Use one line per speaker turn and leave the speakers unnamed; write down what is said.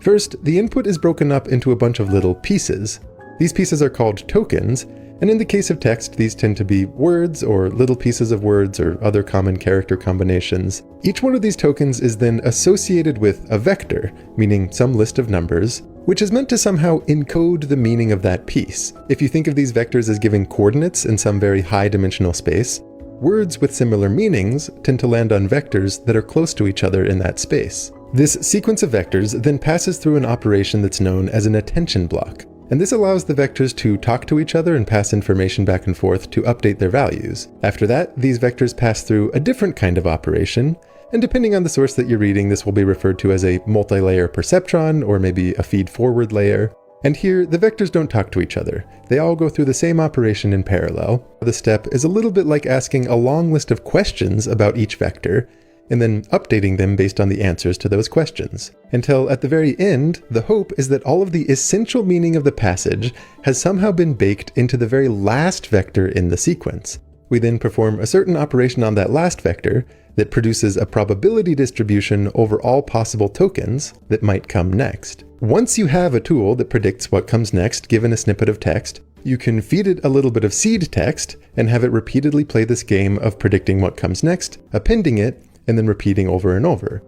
First, the input is broken up into a bunch of little pieces. These pieces are called tokens, and in the case of text, these tend to be words or little pieces of words or other common character combinations. Each one of these tokens is then associated with a vector, meaning some list of numbers, which is meant to somehow encode the meaning of that piece. If you think of these vectors as giving coordinates in some very high-dimensional space, words with similar meanings tend to land on vectors that are close to each other in that space. This sequence of vectors then passes through an operation that's known as an attention block, and this allows the vectors to talk to each other and pass information back and forth to update their values. After that, these vectors pass through a different kind of operation, and depending on the source that you're reading, this will be referred to as a multi-layer perceptron or maybe a feed-forward layer. And here, the vectors don't talk to each other. They all go through the same operation in parallel. The step is a little bit like asking a long list of questions about each vector, and then updating them based on the answers to those questions. Until at the very end, the hope is that all of the essential meaning of the passage has somehow been baked into the very last vector in the sequence. We then perform a certain operation on that last vector that produces a probability distribution over all possible tokens that might come next. Once you have a tool that predicts what comes next given a snippet of text, you can feed it a little bit of seed text and have it repeatedly play this game of predicting what comes next, appending it, and then repeating over and over.